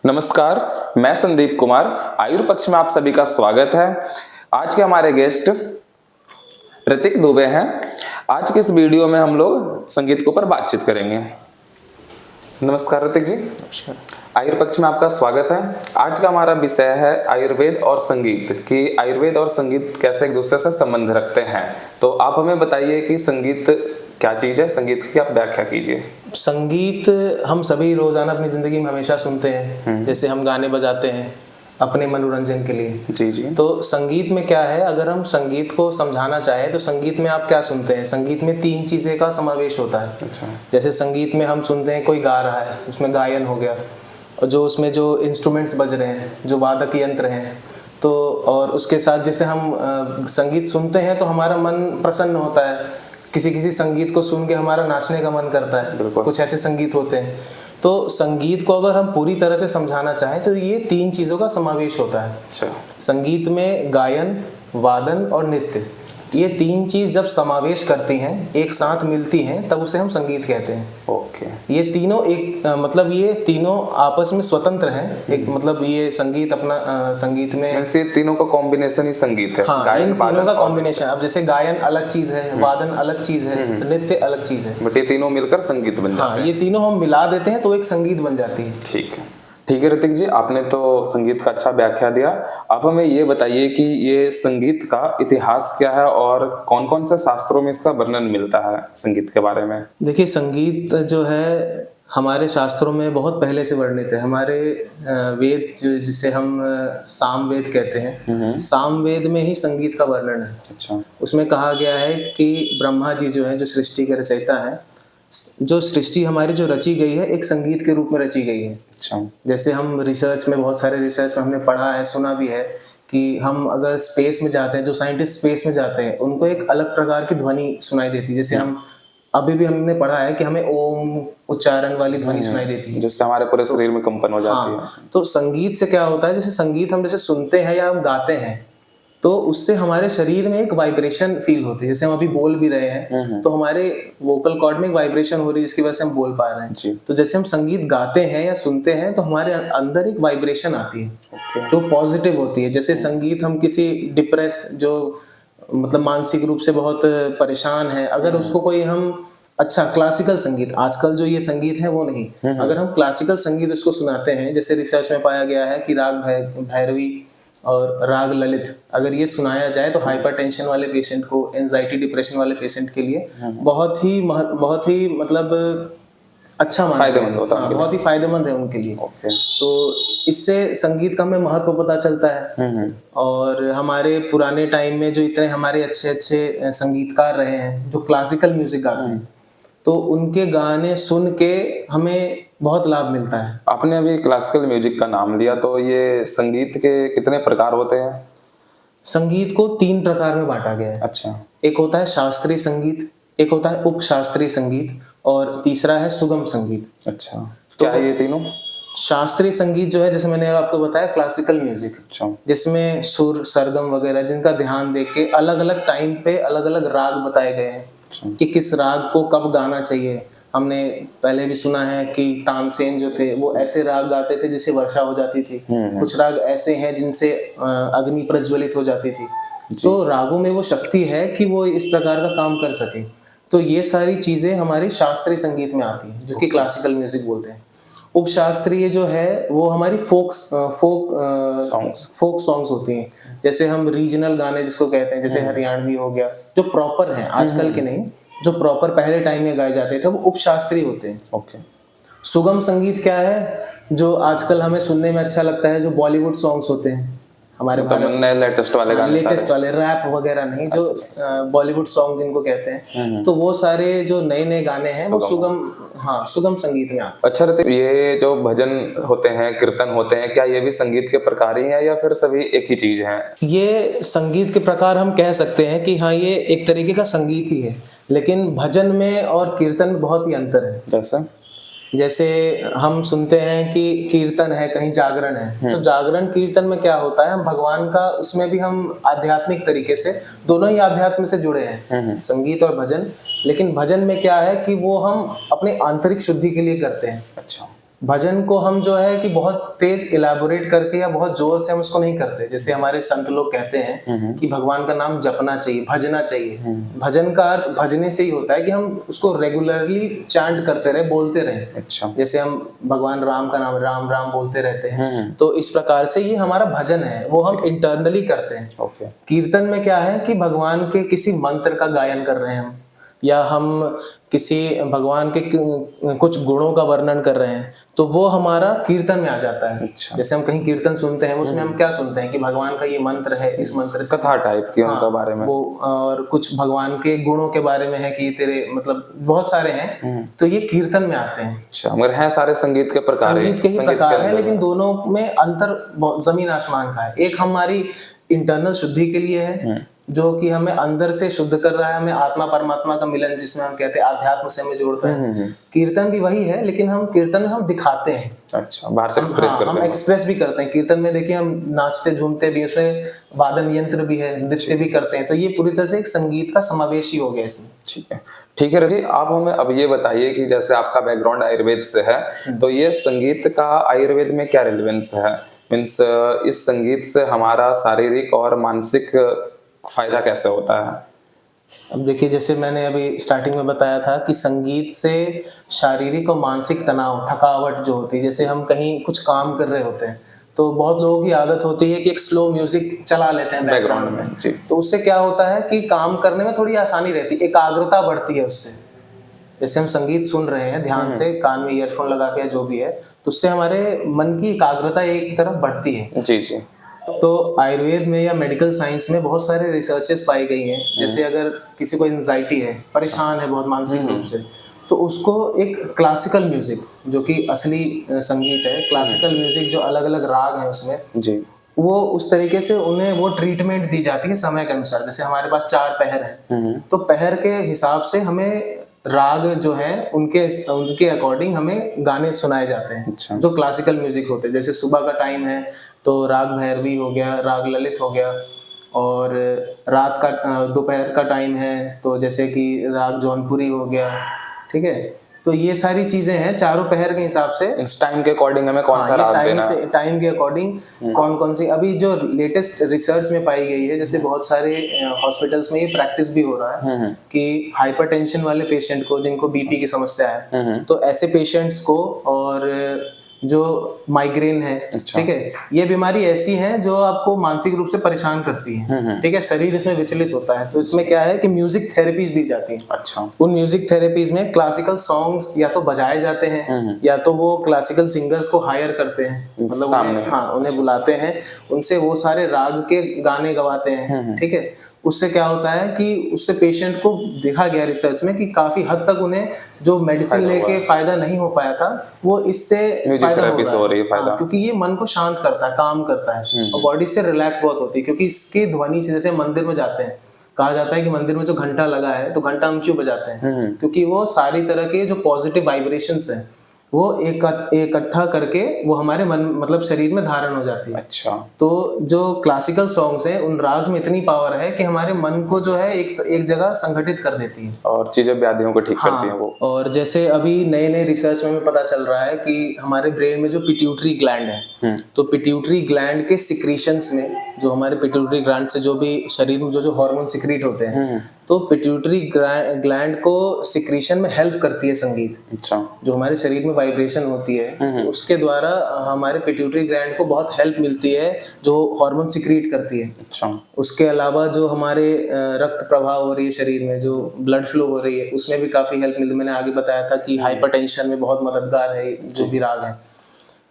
नमस्कार, मैं संदीप कुमार। आयुर पक्ष में आप सभी का स्वागत है। आज के हमारे गेस्ट ऋतिक दुबे हैं। आज के इस वीडियो में हम लोग संगीत के ऊपर बातचीत करेंगे। नमस्कार ऋतिक जी। नमस्कार। आयुर पक्ष में आपका स्वागत है। आज का हमारा विषय है आयुर्वेद और संगीत, कि आयुर्वेद और संगीत कैसे एक दूसरे से संबंध रखते हैं। तो आप हमें बताइए कि संगीत क्या चीज़ है, संगीत की आप व्याख्या कीजिए। संगीत हम सभी रोजाना अपनी जिंदगी में हमेशा सुनते हैं। जैसे हम गाने बजाते हैं अपने मनोरंजन के लिए। जी जी। तो संगीत में क्या है, अगर हम संगीत को समझाना चाहें तो संगीत में आप क्या सुनते हैं। संगीत में 3 चीजें का समावेश होता है। अच्छा। जैसे संगीत में हम सुनते हैं कोई गा रहा है, उसमें गायन हो गया, और जो उसमें जो इंस्ट्रूमेंट्स बज रहे हैं, जो वादक यंत्र हैं, तो और उसके साथ जैसे हम संगीत सुनते हैं तो हमारा मन प्रसन्न होता है। किसी किसी संगीत को सुन के हमारा नाचने का मन करता है। कुछ ऐसे संगीत होते हैं। तो संगीत को अगर हम पूरी तरह से समझाना चाहें तो ये 3 चीज़ों का समावेश होता है। अच्छा। संगीत में गायन, वादन और नृत्य, ये 3 चीज़ जब समावेश करती हैं, एक साथ मिलती हैं, तब उसे हम संगीत कहते हैं। ओके। ये तीनों एक मतलब ये तीनों आपस में स्वतंत्र हैं। एक मतलब ये संगीत अपना संगीत में ये तीनों का कॉम्बिनेशन ही संगीत है। हाँ, गायन, इन तीनों का वादन कॉम्बिनेशन। अब जैसे गायन अलग चीज है, वादन अलग चीज है, नृत्य अलग चीज है, बट ये तीनों मिलकर संगीत बन जाते हाँ, हैं। ये तीनों हम मिला देते हैं तो एक संगीत बन जाती है। ठीक है। ठीक है ऋतिक जी, आपने तो संगीत का अच्छा व्याख्या दिया। आप हमें ये बताइए कि ये संगीत का इतिहास क्या है और कौन कौन से शास्त्रों में इसका वर्णन मिलता है संगीत के बारे में। देखिए, संगीत जो है हमारे शास्त्रों में बहुत पहले से वर्णित है। हमारे वेद जिसे हम साम वेद कहते हैं, साम वेद में ही संगीत का वर्णन है। अच्छा। उसमें कहा गया है कि ब्रह्मा जी जो है, जो सृष्टि के रचयिता है, जो सृष्टि हमारी जो रची गई है एक संगीत के रूप में रची गई है। अच्छा। जैसे हम रिसर्च में, बहुत सारे रिसर्च में हमने पढ़ा है, सुना भी है कि हम अगर स्पेस में जाते हैं, जो साइंटिस्ट स्पेस में जाते हैं, उनको एक अलग प्रकार की ध्वनि सुनाई देती है। जैसे हम अभी भी हमने पढ़ा है कि हमें ओम उच्चारण वाली ध्वनि सुनाई देती है, जिससे हमारे पूरे शरीर में कंपन हो जाती है। हाँ, तो संगीत से क्या होता है, जैसे संगीत हम जैसे सुनते हैं या हम गाते हैं तो उससे हमारे शरीर में एक वाइब्रेशन फील होती है। जैसे हम अभी बोल भी रहे हैं तो हमारे वोकल कॉर्ड में एक वाइब्रेशन हो रही है, जिसकी वजह से हम बोल पा रहे हैं जी। तो जैसे हम संगीत गाते हैं या सुनते हैं तो हमारे अंदर एक वाइब्रेशन आती है जो पॉजिटिव होती है। जैसे संगीत हम किसी डिप्रेस्ड, जो मतलब मानसिक रूप से बहुत परेशान है, अगर उसको कोई हम अच्छा क्लासिकल संगीत, आजकल जो ये संगीत है वो नहीं, अगर हम क्लासिकल संगीत उसको सुनाते हैं, जैसे रिसर्च में पाया गया है कि राग भैरवी और राग ललित अगर ये सुनाया जाए तो हाइपरटेंशन वाले पेशेंट को, एंजाइटी डिप्रेशन वाले पेशेंट के लिए बहुत ही मतलब अच्छा फायदेमंद होता है, बहुत ही फायदेमंद है उनके लिए। तो इससे संगीत का हमें महत्व पता चलता है। और हमारे पुराने टाइम में जो इतने हमारे अच्छे अच्छे संगीतकार रहे हैं जो क्लासिकल म्यूजिक गाते हैं, तो उनके गाने सुन के हमें बहुत लाभ मिलता है। आपने अभी क्लासिकल म्यूजिक का नाम लिया, तो ये संगीत के कितने प्रकार होते हैं? संगीत को 3 प्रकार में बांटा गया है। अच्छा। एक होता है शास्त्रीय संगीत, एक होता है उपशास्त्रीय संगीत, और तीसरा है सुगम संगीत। अच्छा, क्या है ये तीनों? शास्त्रीय संगीत जो है, जैसे मैंने आपको बताया, क्लासिकल म्यूजिक, जिसमें सुर, सरगम वगैरह, जिनका ध्यान देके के अलग अलग टाइम पे अलग अलग राग बताए गए हैं कि किस राग को कब गाना चाहिए। हमने पहले भी सुना है कि तानसेन जो थे वो ऐसे राग गाते थे जिससे वर्षा हो जाती थी। कुछ राग ऐसे हैं जिनसे अग्नि प्रज्वलित हो जाती थी। तो रागों में वो शक्ति है कि वो इस प्रकार का काम कर सके। तो ये सारी चीजें हमारी शास्त्रीय संगीत में आती हैं, जो कि क्लासिकल म्यूजिक बोलते हैं। उपशास्त्रीय जो है वो हमारी फोक सॉन्ग्स होती हैं। जैसे हम रीजनल गाने जिसको कहते हैं, जैसे हरियाणवी हो गया, जो प्रॉपर हैं, आजकल के नहीं, जो प्रॉपर पहले टाइम में गाए जाते थे, वो उपशास्त्रीय होते हैं। ओके। सुगम संगीत क्या है, जो आजकल हमें सुनने में अच्छा लगता है, जो बॉलीवुड सॉन्ग्स होते हैं हमारे लेटेस्ट वाले गाने, लेटेस्ट वाले रैप वगैरह नहीं, जो बॉलीवुड सॉन्ग जिनको कहते हैं, तो वो सारे जो नए नए गाने हैं वो सुगम, हाँ, सुगम संगीत में आते हैं। अच्छा ऋतिक, ये जो भजन होते हैं, कीर्तन होते हैं, क्या ये भी संगीत के प्रकार ही हैं या फिर सभी एक ही चीज हैं? ये संगीत के प्रकार हम कह सकते हैं कि हाँ, ये एक तरीके का संगीत ही है, लेकिन भजन में और कीर्तन में बहुत ही अंतर है। जैसे हम सुनते हैं कि कीर्तन है, कहीं जागरण है, तो जागरण कीर्तन में क्या होता है, हम भगवान का, उसमें भी हम आध्यात्मिक तरीके से, दोनों ही आध्यात्म से जुड़े हैं, संगीत और भजन। लेकिन भजन में क्या है कि वो हम अपने आंतरिक शुद्धि के लिए करते हैं। अच्छा। भजन को हम जो है कि बहुत तेज इलाबोरेट करके या बहुत जोर से हम उसको नहीं करते। जैसे हमारे संत लोग कहते हैं कि भगवान का नाम जपना चाहिए, भजना चाहिए। भजन का अर्थ भजने से ही होता है कि हम उसको रेगुलरली चांट करते रहे, बोलते रहे। अच्छा। जैसे हम भगवान राम का नाम राम राम बोलते रहते हैं, तो इस प्रकार से ये हमारा भजन है, वो हम इंटरनली करते हैं। ओके। कीर्तन में क्या है कि भगवान के किसी मंत्र का गायन कर रहे हैं हम, या हम किसी भगवान के कुछ गुणों का वर्णन कर रहे हैं, तो वो हमारा कीर्तन में आ जाता है। अच्छा। जैसे हम कहीं कीर्तन सुनते हैं, उसमें हम क्या सुनते हैं कि भगवान का ये मंत्र है, इस मंत्र से कथा टाइप की उनके बारे में, वो और कुछ भगवान के गुणों के बारे में है कि तेरे मतलब बहुत सारे हैं, तो ये कीर्तन में आते हैं। अच्छा, मगर है सारे संगीत के प्रकार, संगीत के ही प्रकार है, लेकिन दोनों में अंतर जमीन आसमान का है। एक हमारी इंटरनल शुद्धि के लिए है, जो कि हमें अंदर से शुद्ध कर रहा है, हमें आत्मा परमात्मा का मिलन, जिसमें हम कहते हैं आध्यात्म से हमें जोड़ता है। कीर्तन भी वही है, लेकिन हम कीर्तन में हम दिखाते हैं। अच्छा, बाहर से एक्सप्रेस करते हैं। हम एक्सप्रेस भी करते हैं कीर्तन में। देखिए हम नाचते झूमते भी, उसमें वादन यंत्र भी है, नृत्य भी करते हैं, तो ये पूरी तरह से एक संगीत का समावेश ही हो गया इसमें। ठीक है, ठीक है रजी, आप हमें अब ये बताइए कि जैसे आपका बैकग्राउंड आयुर्वेद से है, तो ये संगीत का आयुर्वेद में क्या रिलेवेंस है? मीन्स इस संगीत से हमारा शारीरिक और मानसिक फायदा कैसे होता है? अब देखिए, जैसे मैंने अभी स्टार्टिंग में बताया था कि संगीत से शारीरिक और मानसिक तनाव, थकावट जो होती है, जैसे हम कहीं कुछ काम कर रहे होते हैं तो बहुत लोगों की आदत होती है कि एक स्लो म्यूजिक चला लेते हैं बैकग्राउंड में जी। तो उससे क्या होता है कि काम करने में थोड़ी आसानी रहती है, एकाग्रता बढ़ती है उससे। जैसे हम संगीत सुन रहे हैं ध्यान से, कान में ईयरफोन लगा के जो भी है, तो उससे हमारे मन की एकाग्रता एक तरफ बढ़ती है। जी जी। तो आयुर्वेद में या मेडिकल साइंस में बहुत सारे रिसर्चेस पाई गई हैं। जैसे अगर किसी को एंजाइटी है, परेशान है बहुत मानसिक रूप से, तो उसको एक क्लासिकल म्यूजिक, जो कि असली संगीत है, क्लासिकल म्यूजिक जो अलग अलग राग है उसमें जी, वो उस तरीके से उन्हें वो ट्रीटमेंट दी जाती है समय के अनुसार। जैसे हमारे पास 4 पहर हैं, तो पहर के हिसाब से हमें राग जो है उनके अकॉर्डिंग हमें गाने सुनाए जाते हैं। अच्छा। जो क्लासिकल म्यूजिक होते हैं, जैसे सुबह का टाइम है तो राग भैरवी हो गया, राग ललित हो गया, और रात का दोपहर का टाइम है तो जैसे कि राग जौनपुरी हो गया। ठीक है, तो ये सारी चीजें हैं चारों पहर के हिसाब से, इस टाइम के अकॉर्डिंग हमें कौन सा राग देना है, टाइम के अकॉर्डिंग कौन कौन सी। अभी जो लेटेस्ट रिसर्च में पाई गई है, जैसे बहुत सारे हॉस्पिटल्स में ये प्रैक्टिस भी हो रहा है कि हाइपरटेंशन वाले पेशेंट को, जिनको बीपी की समस्या है, तो ऐसे पेशेंट्स को, और जो माइग्रेन है, ठीक है, ये बीमारी ऐसी है जो आपको मानसिक रूप से परेशान करती है। ठीक है, शरीर इसमें विचलित होता है, तो इसमें क्या है कि म्यूजिक थेरेपीज दी जाती है। अच्छा। उन म्यूजिक थेरेपीज में क्लासिकल सॉन्ग्स या तो बजाए जाते हैं, या तो वो क्लासिकल सिंगर्स को हायर करते हैं, मतलब उन्हें बुलाते हैं, उनसे वो सारे राग के गाने गवाते हैं। ठीक है, उससे क्या होता है कि उससे पेशेंट को देखा गया रिसर्च में कि काफी हद तक उन्हें जो मेडिसिन लेके फायदा नहीं हो पाया था, वो इससे फायदा हो रही है। क्योंकि ये मन को शांत करता है, काम करता है, और बॉडी से रिलैक्स बहुत होती है। क्योंकि इसके ध्वनि से, जैसे मंदिर में जाते हैं, कहा जाता है कि मंदिर में जो घंटा लगा है, तो घंटा हम क्यों बजाते हैं? क्योंकि वो सारी तरह के जो पॉजिटिव वाइब्रेशंस हैं वो इकट्ठा करके वो हमारे मन, मतलब शरीर में धारण हो जाती है। अच्छा। तो जो क्लासिकल सॉन्ग्स हैं, उन राग में इतनी पावर है कि हमारे मन को जो है एक जगह संगठित कर देती है, और चीजें, व्याधियों को ठीक करती हैं वो। और जैसे अभी नए रिसर्च में पता चल रहा है कि हमारे ब्रेन में जो पिट्यूटरी ग्लैंड है, तो पिट्यूटरी ग्लैंड के सिक्रीशंस में, जो हमारे पिट्यूटरी ग्लैंड से जो भी शरीर में जो हार्मोन सिक्रीट होते हैं, तो पिट्यूटरी ग्लैंड को सिक्रीशन में हेल्प करती है संगीत। अच्छा। जो हमारे शरीर में वाइब्रेशन होती है, तो उसके द्वारा हमारे पिट्यूटरी ग्लैंड को बहुत हेल्प मिलती है, जो हार्मोन सिक्रीट करती है। अच्छा। उसके अलावा जो हमारे रक्त प्रवाह हो रही है शरीर में, जो ब्लड फ्लो हो रही है, उसमें भी काफी हेल्प मिलती है। मैंने आगे बताया था कि हाइपरटेंशन में बहुत मददगार है जो भी राग है।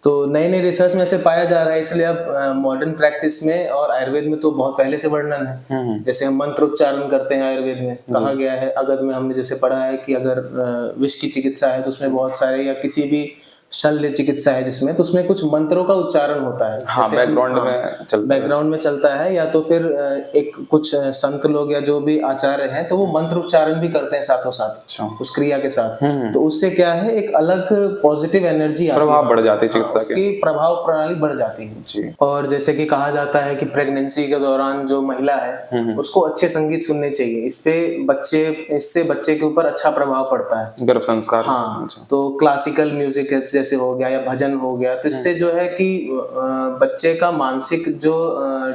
तो नए रिसर्च में से पाया जा रहा है, इसलिए अब मॉडर्न प्रैक्टिस में और आयुर्वेद में तो बहुत पहले से वर्णन है। जैसे हम मंत्र उच्चारण करते हैं, आयुर्वेद में कहा गया है, अगध में हमने जैसे पढ़ा है कि अगर विष की चिकित्सा है तो उसमें बहुत सारे, या किसी भी शल्य चिकित्सा है जिसमें, तो उसमें कुछ मंत्रों का उच्चारण होता है। हाँ, बैकग्राउंड में चलता है, या तो फिर एक कुछ संत लोग या जो भी आचार्य हैं, तो वो मंत्र उच्चारण भी करते हैं साथों साथ उस क्रिया के साथ। तो उससे क्या है, एक अलग पॉजिटिव एनर्जी, प्रभाव बढ़ जाती है, चिकित्सा की प्रभाव प्रणाली बढ़ जाती है जी। और जैसे कि कहा जाता है कि प्रेगनेंसी के दौरान जो महिला है उसको अच्छे संगीत सुनने चाहिए, इससे बच्चे के ऊपर अच्छा प्रभाव पड़ता है, गर्भ संस्कार। हाँ, तो क्लासिकल म्यूजिक जैसे हो गया या भजन हो गया, तो इससे जो है कि बच्चे का मानसिक जो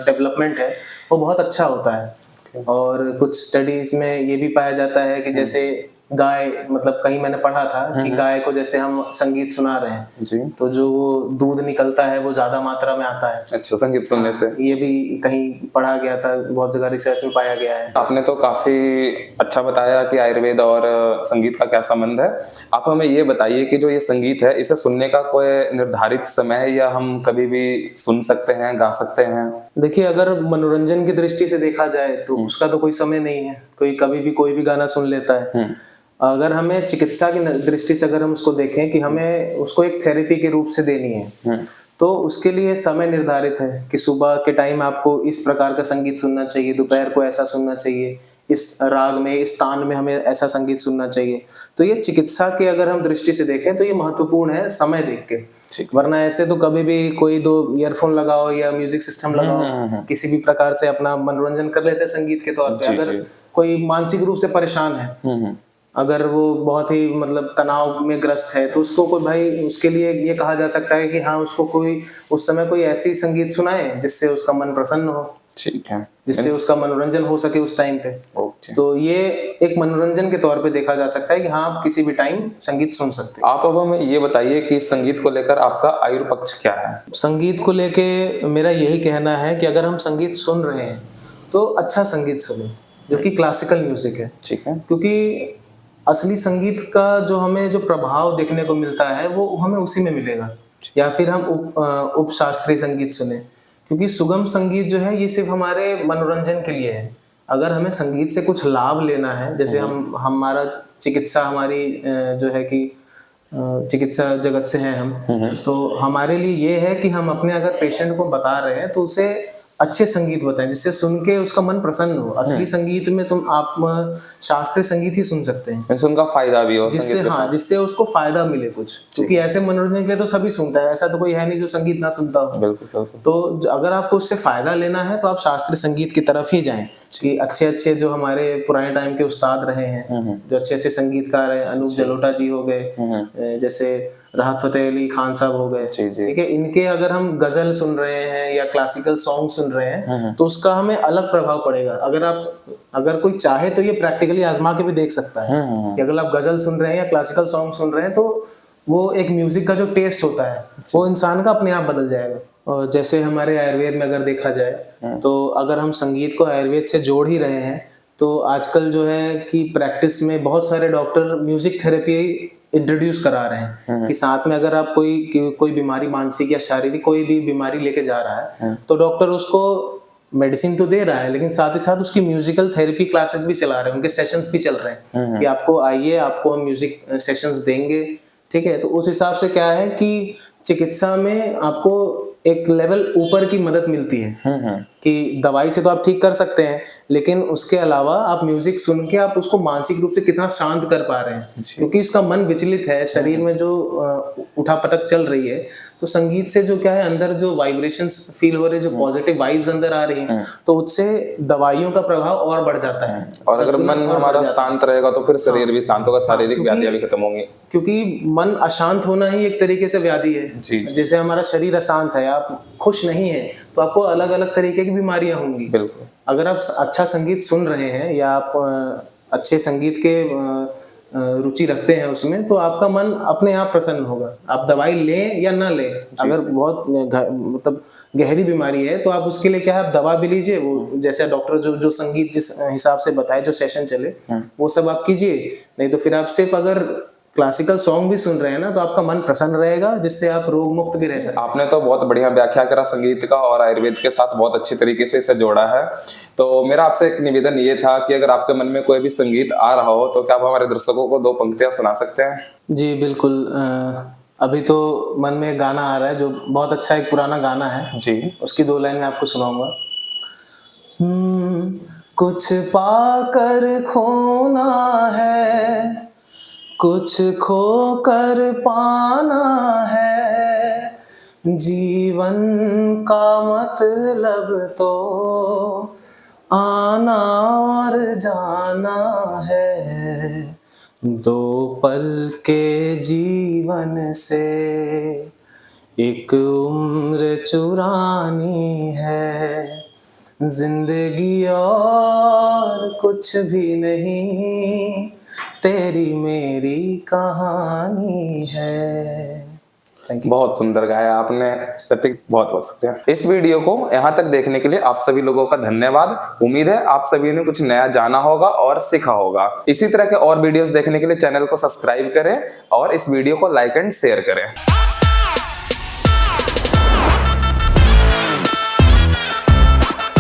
डेवलपमेंट है वो बहुत अच्छा होता है। और कुछ स्टडीज में ये भी पाया जाता है कि जैसे गाय, मतलब कहीं मैंने पढ़ा था कि गाय को जैसे हम संगीत सुना रहे हैं जी। तो जो वो दूध निकलता है वो ज्यादा मात्रा में आता है। अच्छा, संगीत सुनने से। ये भी कहीं पढ़ा गया था, बहुत जगह रिसर्च में पाया गया है। आपने तो काफी अच्छा बताया कि आयुर्वेद और संगीत का क्या संबंध है। आप हमें ये बताइए कि जो ये संगीत है, इसे सुनने का कोई निर्धारित समय है या हम कभी भी सुन सकते हैं, गा सकते हैं? देखिए, अगर मनोरंजन की दृष्टि से देखा जाए तो उसका तो कोई समय नहीं है, कोई कभी भी कोई भी गाना सुन लेता है। अगर हमें चिकित्सा की दृष्टि से अगर हम उसको देखें कि हमें उसको एक थेरेपी के रूप से देनी है, तो उसके लिए समय निर्धारित है कि सुबह के टाइम आपको इस प्रकार का संगीत सुनना चाहिए, दोपहर को ऐसा सुनना चाहिए, इस राग में, इस तान में हमें ऐसा संगीत सुनना चाहिए। तो ये चिकित्सा के अगर हम दृष्टि से देखें तो ये महत्वपूर्ण है समय देख के। वरना ऐसे तो कभी भी कोई दो ईयरफोन लगाओ या म्यूजिक सिस्टम लगाओ, किसी भी प्रकार से अपना मनोरंजन कर लेते हैं संगीत के तौर पे। अगर कोई मानसिक रूप से परेशान है, अगर वो बहुत ही मतलब तनाव में ग्रस्त है, तो उसको कोई भाई, उसके लिए ये कहा जा सकता है कि हाँ, उसको कोई उस समय कोई ऐसी संगीत सुनाए जिससे उसका मन प्रसन्न हो, ठीक है, जिससे उसका मनोरंजन हो सके उस टाइम पे। तो ये एक मनोरंजन के तौर पे देखा जा सकता है कि हाँ, आप किसी भी टाइम संगीत सुन सकते हैं। आप अब हमें ये बताइए कि संगीत को लेकर आपका आयुर्पक्ष क्या है? संगीत को लेके मेरा यही कहना है कि अगर हम संगीत सुन रहे हैं तो अच्छा संगीत सुने जो कि क्लासिकल म्यूजिक है। ठीक है। क्योंकि असली संगीत का जो हमें जो प्रभाव देखने को मिलता है वो हमें उसी में मिलेगा। या फिर हम उपशास्त्रीय संगीत सुने, क्योंकि सुगम संगीत जो है ये सिर्फ हमारे मनोरंजन के लिए है। अगर हमें संगीत से कुछ लाभ लेना है, जैसे हमारा चिकित्सा, हमारी जो है कि चिकित्सा जगत से हैं हम, तो हमारे लिए ये है कि हम अपने अगर पेशेंट को बता रहे हैं तो उसे अच्छे संगीत बताएं जिससे सुन के उसका मन प्रसन्न हो। असली संगीत में तुम आप शास्त्रीय संगीत ही सुन सकते हैं, उनका फायदा भी हो, जिससे हाँ, जिससे उसको फायदा मिले कुछ। क्योंकि ऐसे मनोरंजन के लिए तो सभी सुनता है, ऐसा तो कोई है नहीं जो संगीत ना सुनता हो। बिल्कुल। तो अगर आपको उससे फायदा लेना है तो आप शास्त्रीय संगीत की तरफ ही जाएं। कि अच्छे जो हमारे पुराने टाइम के उस्ताद रहे हैं, जो अच्छे संगीतकार हैं, अनूप जलोटा जी हो गए, जैसे राहत फतेह अली खान साहब हो गए, ठीक है, इनके अगर हम गजल सुन रहे हैं या क्लासिकल सॉन्ग सुन रहे हैं तो उसका हमें अलग प्रभाव पड़ेगा। अगर कोई चाहे तो ये प्रैक्टिकली आजमा के भी देख सकता है कि अगर आप गजल सुन रहे हैं या क्लासिकल सॉन्ग सुन रहे हैं तो वो एक म्यूजिक का जो टेस्ट होता है वो इंसान का अपने आप बदल जाएगा। और जैसे हमारे आयुर्वेद में अगर देखा जाए तो अगर हम संगीत को आयुर्वेद से जोड़ ही रहे हैं तो आजकल जो है कि प्रैक्टिस में बहुत सारे डॉक्टर म्यूजिक थेरेपी इंट्रोड्यूस करा रहे हैं कि साथ में अगर आप कोई बीमारी, मानसिक या शारीरिक कोई भी बीमारी लेके जा रहा है तो डॉक्टर उसको मेडिसिन तो दे रहा है, लेकिन साथ ही साथ उसकी म्यूजिकल थेरेपी क्लासेस भी चला रहे हैं, उनके सेशंस भी चल रहे हैं कि आपको आइए, आपको हम म्यूजिक सेशंस देंगे। ठीक है, तो उस हिसाब से क्या है कि चिकित्सा में आपको एक लेवल ऊपर की मदद मिलती है कि दवाई से तो आप ठीक कर सकते हैं, लेकिन उसके अलावा आप म्यूजिक सुन के आप उसको मानसिक रूप से कितना शांत कर पा रहे हैं, क्योंकि उसका मन विचलित है, शरीर में जो उठापटक चल रही है, तो संगीत से जो क्या है अंदर जो वाइब्रेशंस फील हो रहे हैं, जो पॉजिटिव वाइब्स अंदर आ रही हैं, तो उससे दवाइयों का प्रभाव और बढ़ जाता है। और अगर मन हमारा शांत रहेगा तो फिर शरीर भी शांत होगा, शारीरिक व्याधियां भी खत्म होंगी। क्योंकि मन अशांत होना ही एक तरीके से व्याधि है। जैसे हमारा शरीर अशांत है, आप खुश नहीं है, तो आपको अलग अलग तरीके की बीमारियां होंगी। बिल्कुल। अगर आप अच्छा संगीत सुन रहे हैं या आप अच्छे संगीत के रुचि रखते हैं उसमें, तो आपका मन अपने आप प्रसन्न होगा। आप दवाई लें या ना लें, अगर बहुत मतलब गहरी बीमारी है तो आप उसके लिए क्या है, आप दवा भी लीजिए, वो जैसे डॉक्टर जो संगीत जिस हिसाब से बताए, जो सेशन चले वो सब आप कीजिए। नहीं तो फिर आप सिर्फ अगर क्लासिकल सॉन्ग भी सुन रहे हैं ना तो आपका मन प्रसन्न रहेगा, जिससे आप रोग मुक्त भी रह सकते हैं। आपने तो बहुत बढ़िया व्याख्या करा संगीत का और आयुर्वेद के साथ बहुत अच्छी तरीके से इसे जोड़ा है। तो मेरा आपसे एक निवेदन ये था कि अगर आपके मन में कोई भी संगीत आ रहा हो तो क्या आप हमारे दर्शकों को 2 पंक्तियां सुना सकते हैं? जी बिल्कुल। अभी तो मन में गाना आ रहा है जो बहुत अच्छा एक पुराना गाना है जी, उसकी 2 लाइन में आपको सुनाऊंगा। कुछ पाकर खोना है, कुछ खोकर पाना है, जीवन का मतलब तो आना और जाना है। दो पल के जीवन से एक उम्र चुरानी है, जिंदगी और कुछ भी नहीं, तेरी मेरी कहानी है। Thank you. बहुत सुंदर गाया आपने प्रतीक, बहुत बहुत शुक्रिया। इस वीडियो को यहाँ तक देखने के लिए आप सभी लोगों का धन्यवाद। उम्मीद है आप सभी ने कुछ नया जाना होगा और सीखा होगा। इसी तरह के और वीडियोस देखने के लिए चैनल को सब्सक्राइब करें और इस वीडियो को लाइक एंड शेयर करें।